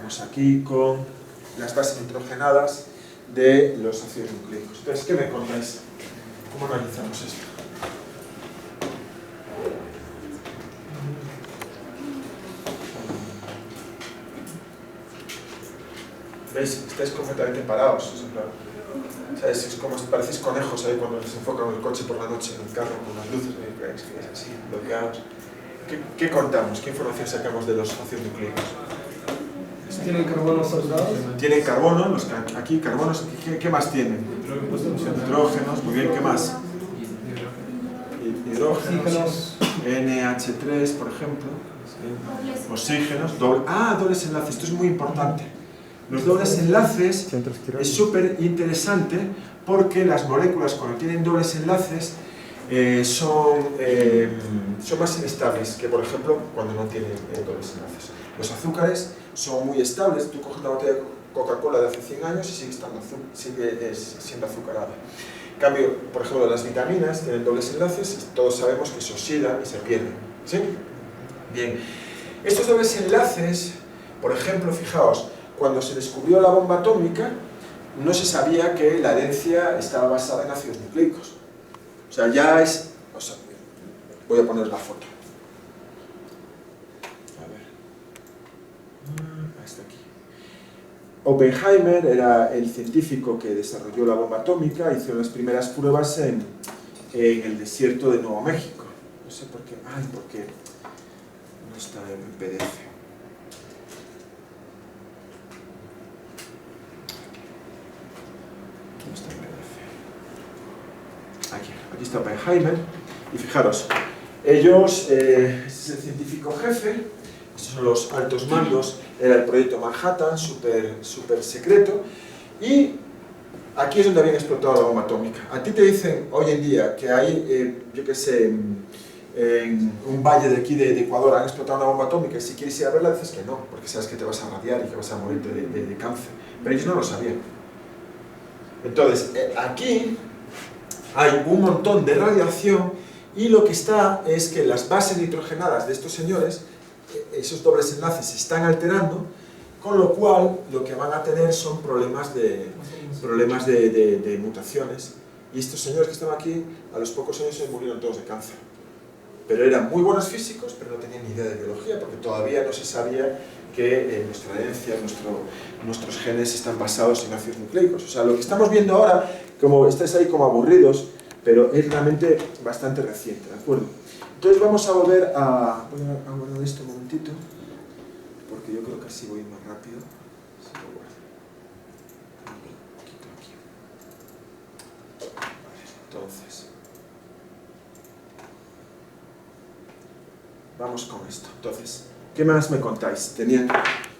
Vamos aquí con las bases nitrogenadas de los ácidos nucleicos. Entonces, ¿qué me contáis? ¿Cómo analizamos esto? ¿Veis? Estáis completamente parados. ¿Sabes? Es como si parecéis conejos ahí cuando les enfocan el coche por la noche en el carro con las luces. ¿Veis? Que es así, bloqueados. ¿Qué contamos? ¿Qué información sacamos de los ácidos nucleicos? ¿Tienen carbono saturados? Tienen carbono, aquí carbonos, ¿qué más tienen? Hidrógenos, muy bien, ¿qué más? Hidrógenos, NH3, por ejemplo, oxígenos, dobles enlaces, esto es muy importante. Los dobles enlaces es súper interesante porque las moléculas cuando tienen dobles enlaces son más inestables que, por ejemplo, cuando no tienen dobles enlaces. Los azúcares son muy estables, tú coges una botella de Coca-Cola de hace 100 años y sigue siendo azucarada. En cambio, por ejemplo, las vitaminas tienen dobles enlaces y todos sabemos que se oxidan y se pierden. ¿Sí? Bien. Estos dobles enlaces, por ejemplo, fijaos, cuando se descubrió la bomba atómica, no se sabía que la herencia estaba basada en ácidos nucleicos. O sea, ya es... voy a poner la foto. Hasta aquí. Oppenheimer era el científico que desarrolló la bomba atómica, hizo las primeras pruebas en el desierto de Nuevo México. No sé por qué. Porque no está en PDF. No está en PDF. Aquí está Oppenheimer. Y fijaros, ellos, este es el científico jefe. Estos son los altos mandos, era el proyecto Manhattan, súper secreto, y aquí es donde habían explotado la bomba atómica. A ti te dicen hoy en día que hay, yo qué sé, en un valle de aquí de Ecuador han explotado una bomba atómica y si quieres ir a verla dices que no, porque sabes que te vas a radiar y que vas a morirte de cáncer. Pero ellos no lo sabían. Entonces, aquí hay un montón de radiación y lo que está es que las bases nitrogenadas de estos señores, esos dobles enlaces se están alterando, con lo cual lo que van a tener son problemas de mutaciones. Y estos señores que están aquí, a los pocos años se murieron todos de cáncer. Pero eran muy buenos físicos, pero no tenían ni idea de biología, porque todavía no se sabía que nuestra herencia, nuestros genes están basados en ácidos nucleicos. O sea, lo que estamos viendo ahora, como estáis ahí como aburridos, pero es realmente bastante reciente, ¿de acuerdo? Entonces vamos a volver a... Voy a guardar esto un momentito, porque yo creo que así voy más rápido. Así lo guardo. Quito aquí. Vale, entonces... Vamos con esto. Entonces, ¿qué más me contáis? Tenían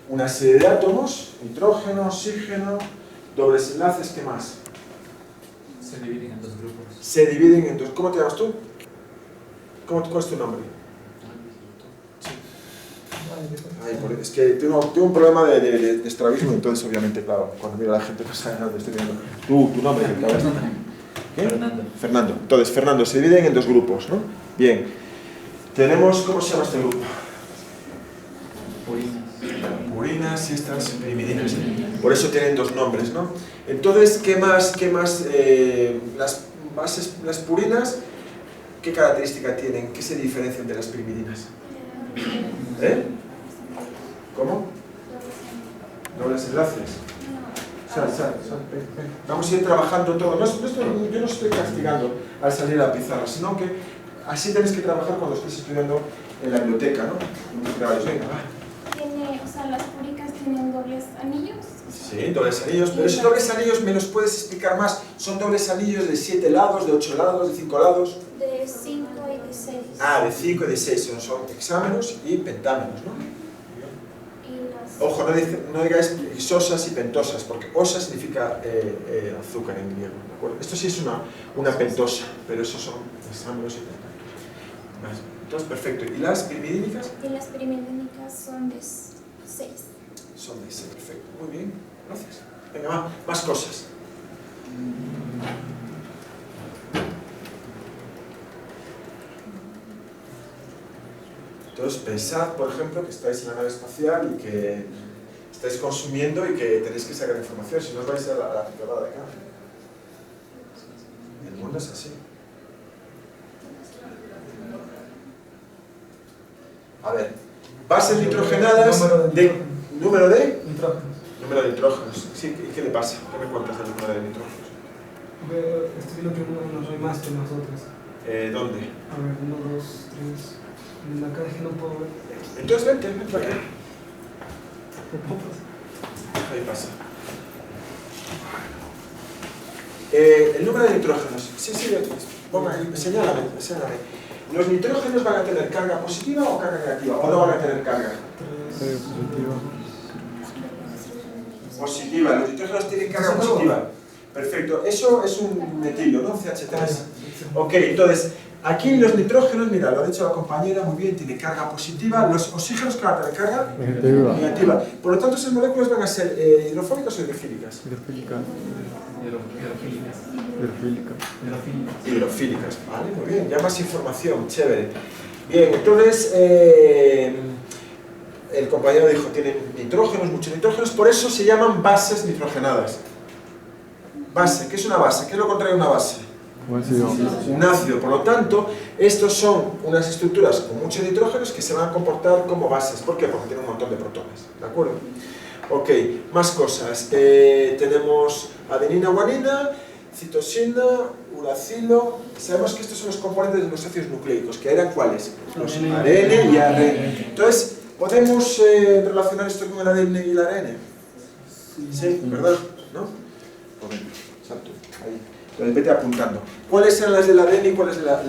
una serie de átomos, nitrógeno, oxígeno, dobles enlaces, ¿qué más? Se dividen en dos grupos. Se dividen en dos... ¿Cómo te llamas tú? ¿Cuál es tu nombre? Sí. Es que tengo un problema de estrabismo, entonces obviamente, claro, cuando miro a la gente no sabe dónde estoy viendo. Tu nombre, Fernando. ¿Qué? Fernando. Entonces, Fernando, se dividen en dos grupos, ¿no? Bien. Tenemos, ¿cómo se llama este grupo? Purinas y estas primidinas. Por eso tienen dos nombres, ¿no? Entonces, ¿qué más? Las purinas, ¿qué característica tienen? ¿Qué se diferencian de las primidinas? ¿Cómo? Dobles enlaces. Vamos a ir trabajando todo. Yo no estoy castigando al salir a la pizarra, sino que así tenéis que trabajar cuando estéis estudiando en la biblioteca, ¿no? Venga, va. Las púricas tienen dobles anillos. Sí, dobles anillos, pero esos dobles anillos me los puedes explicar más. ¿Son dobles anillos de 7 lados, de 8 lados, de 5 lados? De 5 y de 6. De 5 y de 6, son hexámeros y pentámeros, ¿no? Ojo, no digáis isosas y pentosas, porque osa significa azúcar en griego, ¿de acuerdo? Esto sí es una pentosa, pero esos son hexámeros y pentámeros. Entonces, perfecto. ¿Y las pirimidínicas? Y las pirimidínicas son de 6. Son de 6, perfecto. Muy bien, gracias. Venga, más cosas. Entonces, pensad, por ejemplo, que estáis en la nave espacial y que estáis consumiendo y que tenéis que sacar información, si no os vais a la picadora de acá. El mundo es así. A ver, bases nitrogenadas de número de nitrógenos. Sí, ¿y qué le pasa? ¿Qué me cuentas del número de nitrógenos? Estoy viendo que uno hay más que nosotros. ¿Dónde? A ver, 1, 2, 3. En la caja no puedo ver. Entonces vente para acá. Ahí pasa. El número de nitrógenos. Sí, señálame. ¿Los nitrógenos van a tener carga positiva o carga negativa? ¿O no van a tener carga? Positiva. Los nitrógenos tienen carga positiva. Perfecto. Eso es un metilo, ¿no? CH3. Ok, entonces, aquí los nitrógenos, mira, lo ha dicho la compañera, muy bien, tiene carga positiva. Los oxígenos que van a tener carga negativa. Por lo tanto, esas moléculas van a ser hidrofóbicas o hidrofílicas. Hidrofílicas, vale, muy bien, ya más información, chévere. Bien, entonces, el compañero dijo, tienen nitrógenos, muchos nitrógenos, por eso se llaman bases nitrogenadas. Base, ¿qué es una base? ¿Qué es lo contrario a una base? Un ácido. Por lo tanto, estos son unas estructuras con muchos nitrógenos que se van a comportar como bases. ¿Por qué? Porque tienen un montón de protones, ¿de acuerdo? Ok, más cosas. Tenemos adenina, guanina, citosina, uracilo. Sabemos que estos son los componentes de los ácidos nucleicos, que eran ¿cuáles? Los ARN y ARN. Entonces, ¿podemos relacionar esto con el ADN y el ARN? Sí, ¿verdad? ¿No? Exacto, ahí. Entonces vete apuntando. ¿Cuáles eran las del ADN y cuáles del ARN?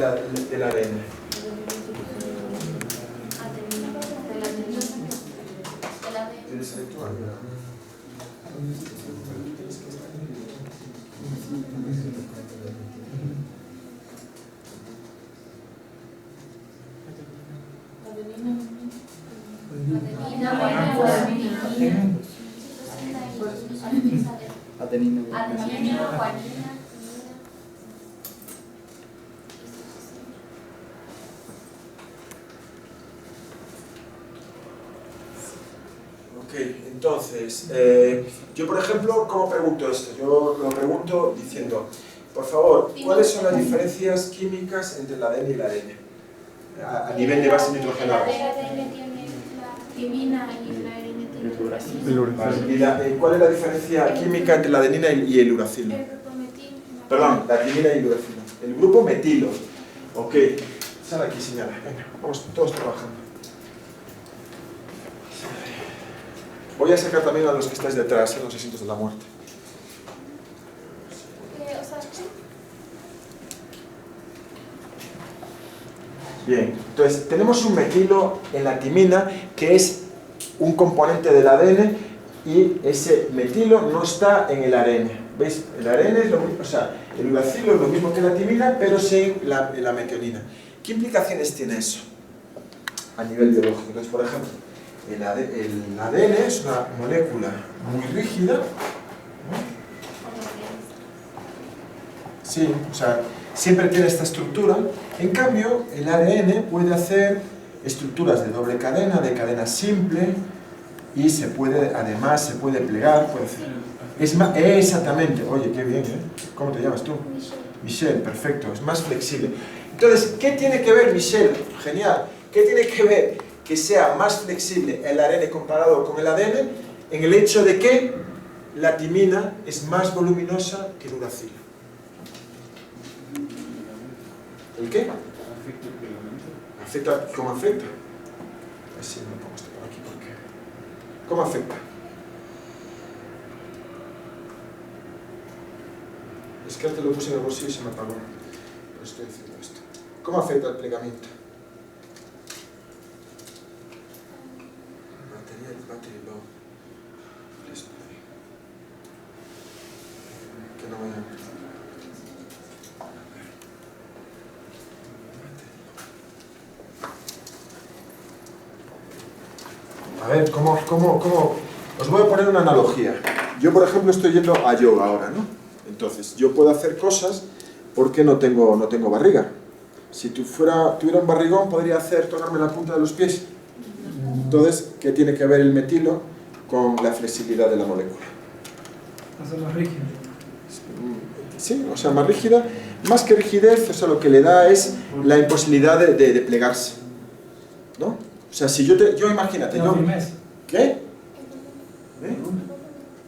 Adenina, guanina. Ok, entonces, yo por ejemplo, ¿cómo pregunto esto? Yo lo pregunto diciendo, por favor, ¿cuáles son las diferencias químicas entre el ADN y el ARN? A nivel de bases nitrogenadas. El ADN tiene la timina y el ARN tiene el uracilo. Vale, ¿y cuál es la diferencia química entre la adenina y el uracilo? El grupo metil. Perdón, la timina y el uracilo. El grupo metilo. Ok, sal aquí, señala. Venga, vamos todos trabajando. Voy a sacar también a los que estáis detrás, los asientos de la muerte. Bien, entonces tenemos un metilo en la timina que es un componente del ADN y ese metilo no está en el ARN. ¿Veis? El ARN es lo mismo, o sea, el uracilo es lo mismo que la timina, pero sin la metionina. ¿Qué implicaciones tiene eso a nivel biológico? Entonces, por ejemplo, el ADN es una molécula muy rígida, ¿no? Sí, o sea, siempre tiene esta estructura. En cambio, el ARN puede hacer estructuras de doble cadena, de cadena simple, y se puede, además, se puede plegar, puede hacer. Es más, exactamente, oye, qué bien, ¿eh? ¿Cómo te llamas tú? Michelle, perfecto, es más flexible. Entonces, ¿qué tiene que ver, Michelle? Genial. ¿Qué tiene que ver que sea más flexible el ARN comparado con el ADN? En el hecho de que la timina es más voluminosa que el uracilo. ¿El qué? ¿Afecta? ¿Cómo afecta? Así me pongo esto por aquí, porque... ¿Cómo afecta? Es que antes lo puse en el bolsillo y se me apagó. Pero estoy diciendo esto. ¿Cómo afecta el plegamiento? Battery low. Que no vaya. A ver, ¿cómo? Os voy a poner una analogía. Yo, por ejemplo, estoy yendo a yoga ahora, ¿no? Entonces, yo puedo hacer cosas porque no tengo barriga. Si tuviera un barrigón, podría tocarme la punta de los pies. Entonces, ¿qué tiene que ver el metilo con la flexibilidad de la molécula. Va a ser más rígido. Sí, o sea, más rígida, más que rigidez, o sea, lo que le da es la imposibilidad de plegarse, ¿no? O sea, si yo imagínate, La firmeza. ¿qué? ¿Eh?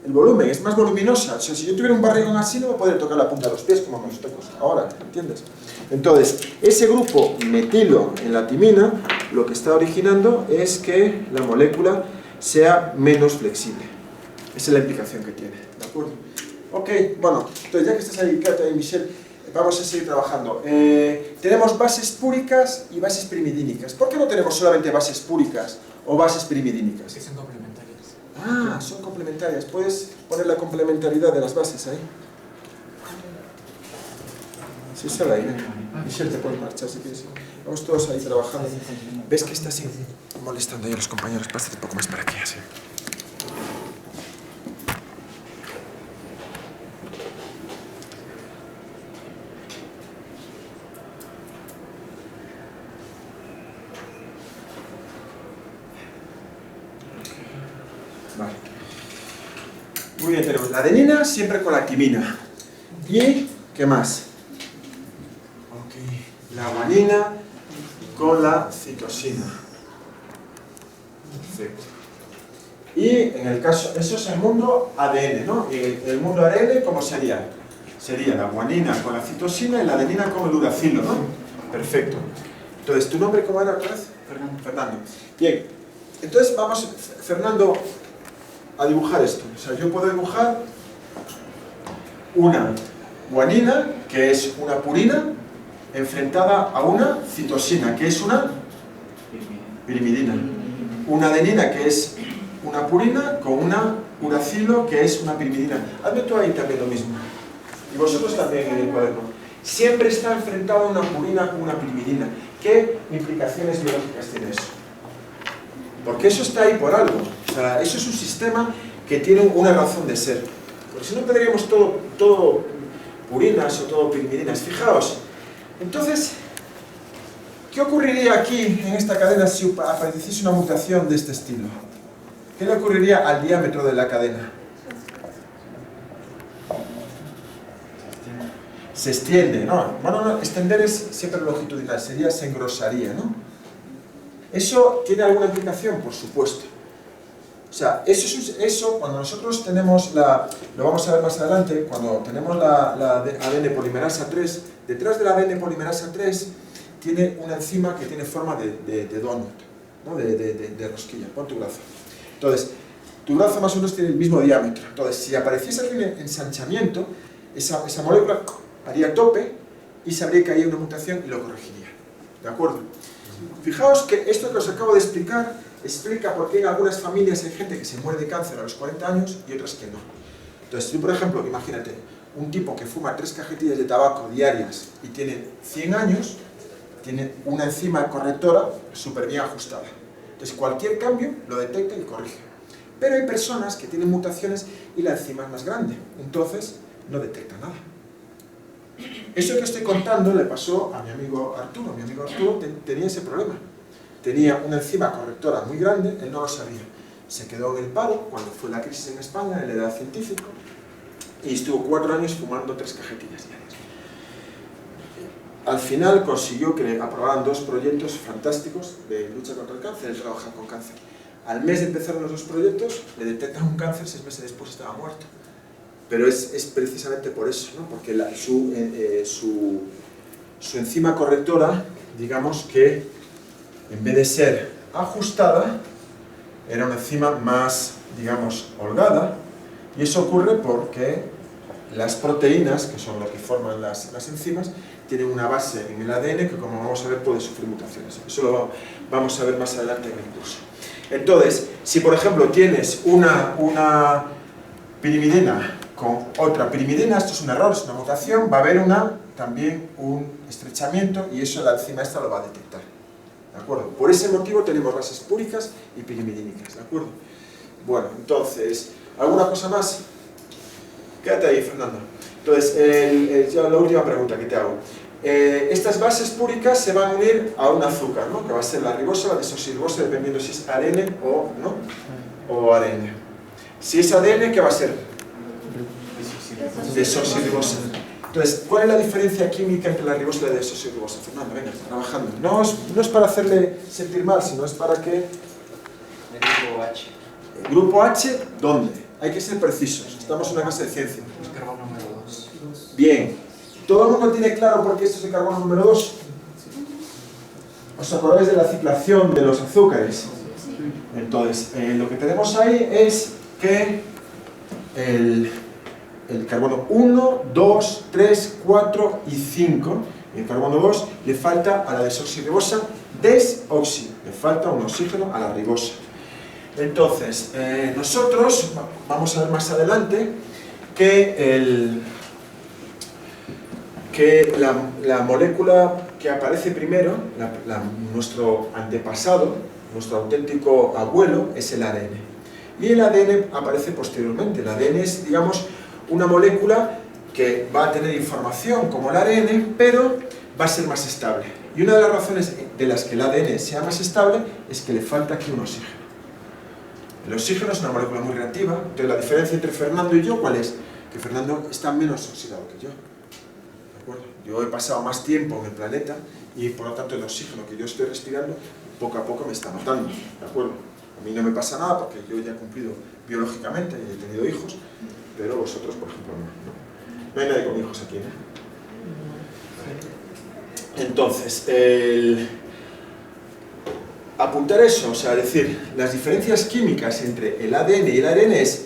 El volumen, es más voluminosa. O sea, si yo tuviera un barrigón así, no me podría tocar la punta de los pies como me los toco ahora, ¿entiendes? Entonces, ese grupo metilo en la timina lo que está originando es que la molécula sea menos flexible. Esa es la implicación que tiene, ¿de acuerdo? Ok, bueno, entonces ya que estás ahí, Cata y Michelle, vamos a seguir trabajando. Tenemos bases púricas y bases pirimidínicas. ¿Por qué no tenemos solamente bases púricas o bases pirimidínicas? Que son complementarias. Ah, son complementarias. ¿Puedes poner la complementariedad de las bases ahí? Sí, sale ahí. Michelle, te puedes marchar si quieres. Vamos todos ahí trabajando. ¿Ves que estás molestando ahí a los compañeros? Pásate un poco más para aquí, así. Vale. Muy bien, tenemos la adenina siempre con la timina. ¿Y qué más? Ok, la guanina con la citosina. Perfecto. Y en el caso, eso es el mundo ADN, ¿no? Y el mundo ARN, ¿cómo sería? Sería la guanina con la citosina y la adenina con el uracilo, ¿no? Perfecto. Entonces, ¿tu nombre cómo era otra vez? Fernando. Fernando. Bien, entonces vamos, Fernando, a dibujar esto. O sea, yo puedo dibujar una guanina, que es una purina, enfrentada a una citosina, que es una pirimidina. Una adenina, que es una purina, con una uracilo, que es una pirimidina. Hazme tú ahí también lo mismo. Y vosotros también en el cuaderno. Siempre está enfrentado una purina con una pirimidina. ¿Qué implicaciones biológicas tiene eso? Porque eso está ahí por algo. O sea, eso es un sistema que tiene una razón de ser. Porque si no tendríamos todo purinas o todo pirimidinas. Fijaos. Entonces, ¿qué ocurriría aquí en esta cadena si apareciese una mutación de este estilo? ¿Qué le ocurriría al diámetro de la cadena? Se extiende, ¿no? Bueno, no, extender es siempre longitudinal, sería se engrosaría, ¿no? ¿Eso tiene alguna implicación? Por supuesto. O sea, eso cuando nosotros tenemos lo vamos a ver más adelante, cuando tenemos la ADN polimerasa 3, detrás de la ADN polimerasa 3 tiene una enzima que tiene forma de donut, ¿no? de rosquilla. Pon tu brazo. Entonces, tu brazo más o menos tiene el mismo diámetro. Entonces, si apareciese aquí un ensanchamiento, esa molécula haría tope y sabría que hay una mutación y lo corregiría. ¿De acuerdo? Fijaos que esto que os acabo de explicar explica por qué en algunas familias hay gente que se muere de cáncer a los 40 años y otras que no. Entonces, tú, por ejemplo, imagínate, un tipo que fuma 3 cajetillas de tabaco diarias y tiene 100 años, tiene una enzima correctora súper bien ajustada. Entonces, cualquier cambio lo detecta y corrige. Pero hay personas que tienen mutaciones y la enzima es más grande, entonces no detecta nada. Eso que estoy contando le pasó a mi amigo Arturo. Mi amigo Arturo tenía ese problema. Tenía una enzima correctora muy grande, él no lo sabía. Se quedó en el paro cuando fue la crisis en España, él era científico, y estuvo 4 años fumando 3 cajetillas diarias. Al final consiguió que aprobaran 2 proyectos fantásticos de lucha contra el cáncer, él trabaja con cáncer. Al mes de empezar los 2 proyectos, le detectan un cáncer, 6 meses después estaba muerto. Pero es precisamente por eso, ¿no? Porque su enzima correctora, digamos que en vez de ser ajustada, era una enzima más, digamos, holgada, y eso ocurre porque las proteínas, que son lo que forman las enzimas, tienen una base en el ADN que, como vamos a ver, puede sufrir mutaciones. Eso lo vamos a ver más adelante en el curso. Entonces, si por ejemplo tienes una pirimidina con otra pirimidina, esto es un error, es una mutación, va a haber también un estrechamiento y eso la enzima esta lo va a detectar. ¿De acuerdo? Por ese motivo tenemos bases púricas y pirimidínicas, ¿de acuerdo? Bueno, entonces, ¿alguna cosa más? Quédate ahí, Fernando. Entonces, ya la última pregunta que te hago. Estas bases púricas se van a unir a un azúcar, ¿no? Que va a ser la ribosa, la desoxirribosa, dependiendo si es ARN o ADN. Si es ADN, ¿qué va a ser? Desoxirribosa. Entonces, ¿cuál es la diferencia química entre la ribosa y la desoxirribosa? Fernando, venga, trabajando. No es para hacerle sentir mal, sino es para que... El grupo H. ¿El grupo H, dónde? Hay que ser precisos. Estamos en una clase de ciencia. El carbono número 2. Bien. ¿Todo el mundo tiene claro por qué esto es el carbono número 2? ¿Os acordáis de la ciclación de los azúcares? Entonces, lo que tenemos ahí es que el carbono 1, 2, 3, 4 y 5, el carbono 2 le falta a la desoxirribosa desoxi, le falta un oxígeno a la ribosa. Entonces, nosotros vamos a ver más adelante que la molécula que aparece primero, nuestro antepasado, nuestro auténtico abuelo, es el ADN. Y el ADN aparece posteriormente. El ADN es, digamos, una molécula que va a tener información como el ARN, pero va a ser más estable. Y una de las razones de las que el ADN sea más estable es que le falta aquí un oxígeno. El oxígeno es una molécula muy reactiva, entonces la diferencia entre Fernando y yo, ¿cuál es? Que Fernando está menos oxidado que yo. ¿De acuerdo? Yo he pasado más tiempo en el planeta y por lo tanto el oxígeno que yo estoy respirando poco a poco me está matando. ¿De acuerdo? A mí no me pasa nada porque yo ya he cumplido biológicamente y he tenido hijos, pero vosotros, por ejemplo, no hay nadie con hijos aquí, ¿no? Entonces, apuntar eso, o sea, decir, las diferencias químicas entre el ADN y el ARN es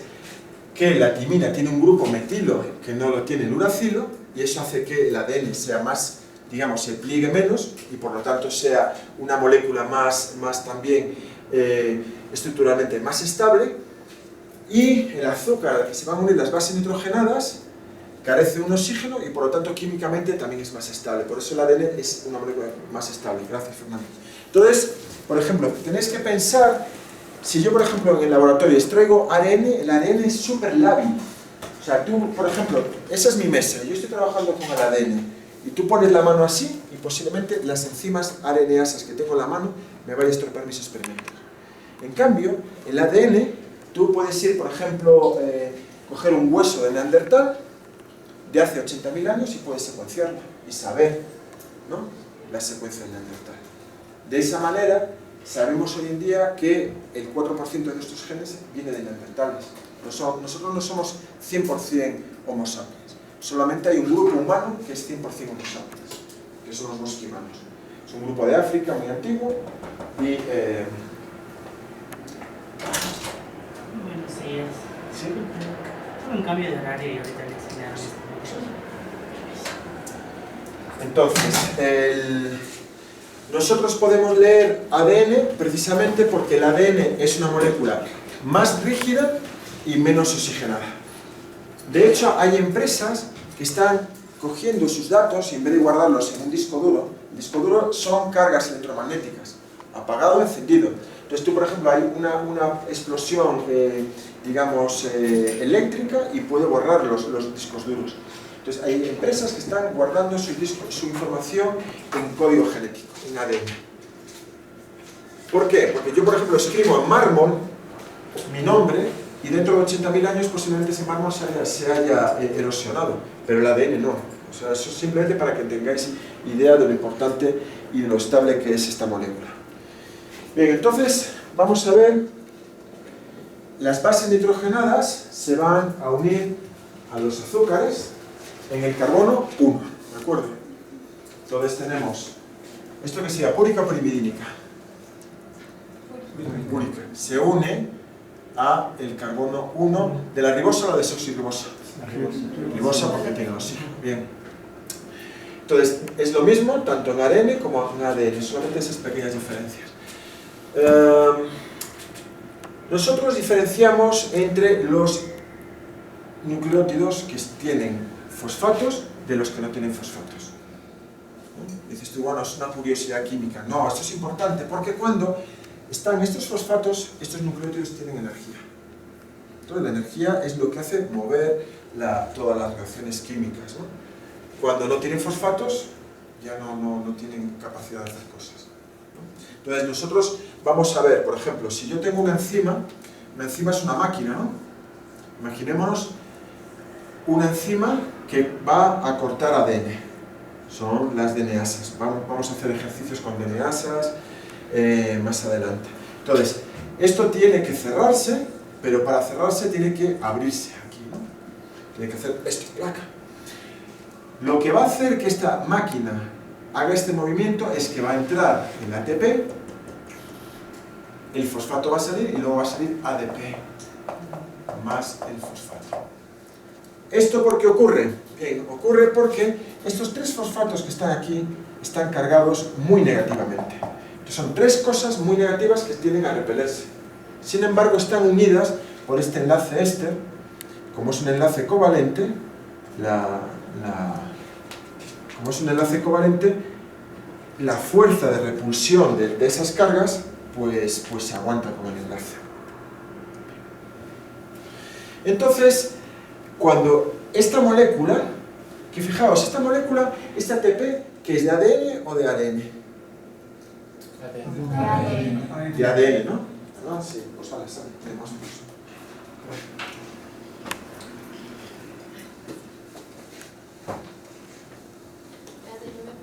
que la timina tiene un grupo metilo que no lo tiene el uracilo, y eso hace que el ADN sea más, digamos, se pliegue menos, y por lo tanto sea una molécula más también estructuralmente más estable, y el azúcar al que se van a unir las bases nitrogenadas carece de un oxígeno y por lo tanto químicamente también es más estable. Por eso el ADN es una molécula más estable. Gracias, Fernando. Entonces, por ejemplo, tenéis que pensar, si yo, por ejemplo, en el laboratorio extraigo ARN, el ARN es súper lábil. O sea, tú, por ejemplo, esa es mi mesa, yo estoy trabajando con el ADN, y tú pones la mano así, y posiblemente las enzimas RNasas que tengo en la mano me vayan a estropear mis experimentos. En cambio, el ADN, tú puedes ir, por ejemplo, coger un hueso de Neandertal, de hace 80.000 años, y puedes secuenciarlo, y saber, ¿no?, la secuencia de Neandertal. De esa manera, sabemos hoy en día que el 4% de nuestros genes viene de Neandertales. Nosotros no somos 100% Homo sapiens. Solamente hay un grupo humano que es 100% Homo sapiens, que son los bosquimanos. Es un grupo de África muy antiguo y... Buenos días. ¿Sí? Tuve un cambio de horario y ahorita les enseñaron esto. Entonces, nosotros podemos leer ADN precisamente porque el ADN es una molécula más rígida y menos oxigenada. De hecho, hay empresas que están cogiendo sus datos y en vez de guardarlos en un disco duro, el disco duro son cargas electromagnéticas, apagado o encendido. Entonces tú, por ejemplo, hay una explosión, digamos, eléctrica y puede borrar los discos duros. Entonces hay empresas que están guardando su información en código genético, en ADN. ¿Por qué? Porque yo, por ejemplo, escribo en mármol mi nombre y dentro de 80.000 años posiblemente ese mármol se haya erosionado, pero el ADN no. O sea, eso es simplemente para que tengáis idea de lo importante y de lo estable que es esta molécula. Bien, entonces vamos a ver, las bases nitrogenadas se van a unir a los azúcares en el carbono 1, ¿de acuerdo? Entonces tenemos, ¿esto que sería? ¿Púrica o pirimidinica? Púrica. Se une a el carbono 1 de la ribosa o la desoxirribosa. Ribosa porque tiene oxígeno. Bien. Entonces, es lo mismo tanto en ARN como en ADN, solamente esas pequeñas diferencias. Nosotros diferenciamos entre los nucleótidos que tienen fosfatos de los que no tienen fosfatos. ¿No? Dices tú, bueno, es una curiosidad química. No, esto es importante porque cuando están estos fosfatos, estos nucleótidos tienen energía. Entonces la energía es lo que hace mover todas las reacciones químicas, ¿no? Cuando no tienen fosfatos, ya no tienen capacidad de hacer cosas, ¿no? Entonces nosotros vamos a ver, por ejemplo, si yo tengo una enzima es una máquina, ¿no? Imaginémonos una enzima que va a cortar ADN. Son las DNasas. Vamos a hacer ejercicios con DNasas más adelante. Entonces, esto tiene que cerrarse, pero para cerrarse tiene que abrirse aquí, ¿no? Tiene que hacer esto, placa. Lo que va a hacer que esta máquina haga este movimiento es que va a entrar en ATP, el fosfato va a salir y luego va a salir ADP más el fosfato. ¿Esto por qué ocurre? Bien, ocurre porque estos tres fosfatos que están aquí están cargados muy negativamente. Son tres cosas muy negativas que tienden a repelerse. Sin embargo, están unidas por este enlace éster. Como es un enlace covalente, como es un enlace covalente, la fuerza de repulsión de esas cargas pues se aguanta con el enlace. Entonces, cuando esta molécula, que fijaos, esta molécula, esta ATP, que es de ADN o de ARN. De ADN, ¿no? Ah, sí, pues vale, tenemos eso.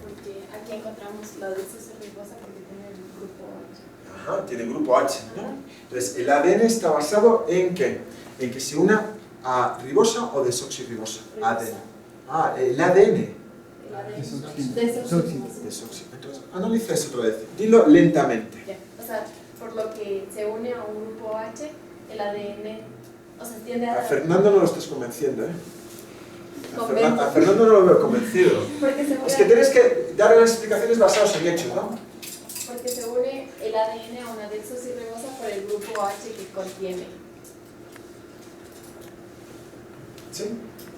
Porque aquí encontramos la desoxirribosa porque tiene el grupo H. Ajá, tiene grupo H, ¿no? Entonces, el ADN está basado en ¿qué? En que se una a ribosa o desoxirribosa. ADN. Ah, el ADN. Desoxirribosa. Entonces, analiza eso otra vez. Dilo lentamente. Ya. O sea, por lo que se une a un grupo H, el ADN, o sea, tiende a... A Fernando no lo estás convenciendo, ¿eh? A Fernando no lo veo convencido. Es que tienes que dar las explicaciones basadas en hechos, ¿no? Porque se une el ADN a una desoxirribosa por el grupo H que contiene. ¿Sí?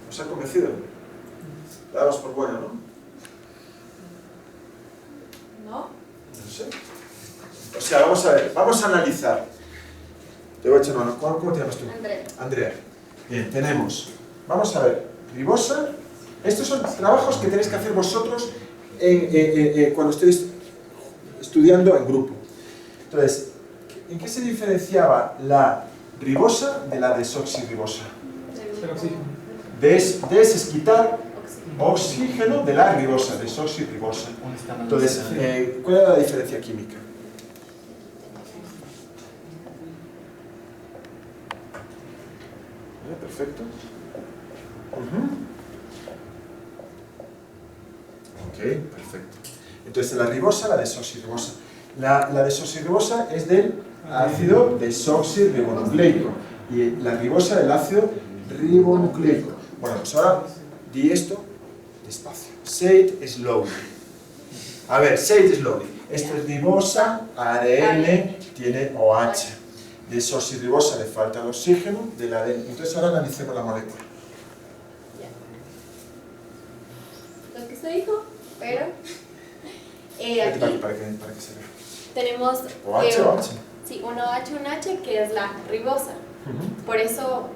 ¿Os ha convencido? La damos por buena, ¿no? ¿No? No sé. O sea, vamos a ver, vamos a analizar. Te voy a echar mano. ¿Cómo te llamas tú? Andrea. Andrea. Bien, tenemos. Vamos a ver. Ribosa. Estos son trabajos que tenéis que hacer vosotros cuando estéis estudiando en grupo. Entonces, ¿en qué se diferenciaba la ribosa de la desoxirribosa? Des es quitar oxígeno de la ribosa, desoxirribosa. Entonces, ¿cuál era la diferencia química? Perfecto. Ok, perfecto. Entonces, la ribosa, la desoxirribosa. La desoxirribosa es del ácido desoxirribonucleico y la ribosa del ácido ribonucleico. Bueno, pues ahora di esto despacio. Say it slowly. A ver, say it slowly. Esto es ribosa, ADN, tiene OH. Desoxirribosa le falta el oxígeno del ADN. Entonces ahora analicemos la molécula. Lo que se dijo, pero Aquí, aquí para que se vea. tenemos OH, OH. sí, un OH, un H que es la ribosa. Por eso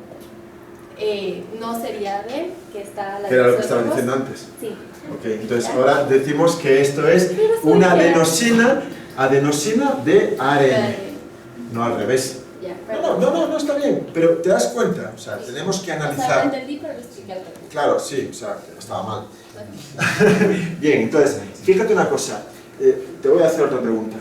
no sería ADN, que está la Que era lo que estaba desoxirribosa. diciendo antes. Sí. Ok, entonces ahora decimos que esto es una adenosina de ARN. No al revés. Ya, No, está bien, pero te das cuenta, o sea, tenemos que O sea, lo analizar. entendí, pero lo expliqué al revés. Claro, sí, o sea, estaba mal. Bien, entonces, fíjate una cosa, te voy a hacer otra pregunta.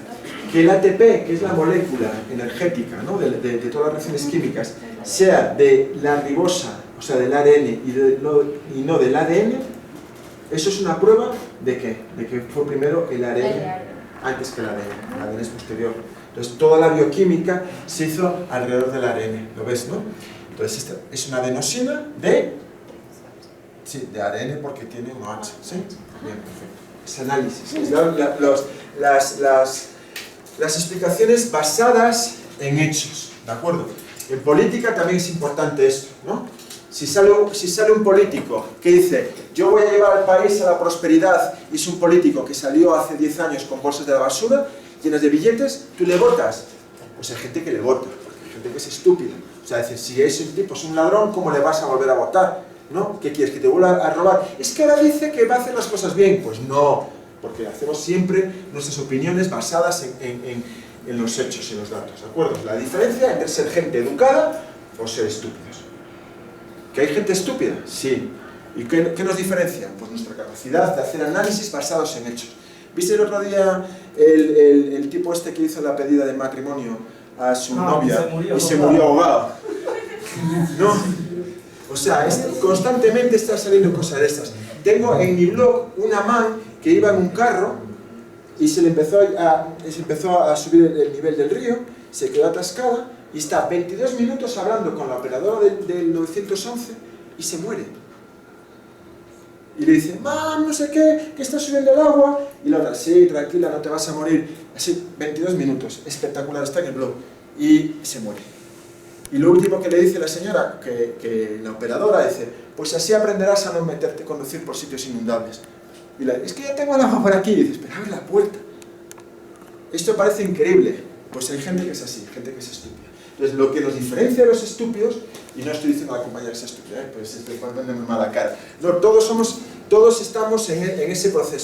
Que el ATP, que es la molécula energética, ¿no? de todas las reacciones químicas, sea de la ribosa, o sea, del ARN y no del ADN, eso es una prueba de ¿qué? De que fue primero el ARN antes que el ADN. El ADN es posterior. Entonces, toda la bioquímica se hizo alrededor del ARN, ¿lo ves, no? Entonces, esta es una adenosina de ARN porque tiene un OH, ¿sí? Bien, perfecto. Es análisis, es las explicaciones basadas en hechos, ¿de acuerdo? En política también es importante esto, ¿no? Si sale un político que dice yo voy a llevar al país a la prosperidad y es un político que salió hace 10 años con bolsas de la basura llenas de billetes, ¿tú le votas? Pues hay gente que le vota, porque hay gente que es estúpida. O sea, decir, si ese tipo es un ladrón, ¿cómo le vas a volver a votar? ¿No? ¿Qué quieres? ¿Que te vuelva a robar? Es que ahora dice que va a hacer las cosas bien. Pues no, porque hacemos siempre nuestras opiniones basadas en los hechos y los datos, ¿de acuerdo? La diferencia entre ser gente educada o ser estúpidos. ¿Que hay gente estúpida? Sí. ¿Y qué nos diferencia? Pues nuestra capacidad de hacer análisis basados en hechos. ¿Viste el otro día el tipo este que hizo la pedida de matrimonio a su novia y se murió ahogado? No. O sea, constantemente están saliendo cosas de estas. Tengo en mi blog una man que iba en un carro y se empezó a subir el nivel del río, se quedó atascada y está 22 minutos hablando con la operadora del 911 y se muere. Y le dice, mam, no sé qué, que está subiendo el agua. Y la otra, sí, tranquila, no te vas a morir. Así, 22 minutos, espectacular, está en el blog. Y se muere. Y lo último que le dice la señora, que la operadora dice, pues así aprenderás a no meterte a conducir por sitios inundables. Y es que ya tengo el agua por aquí. Y dices, pero abre la puerta. Esto parece increíble. Pues hay gente que es así, gente que es estúpida. Entonces, lo que nos diferencia de los estúpidos, y no estoy diciendo a la compañera que sea estúpida, pues estoy poniéndome mala cara. No, todos estamos en ese proceso.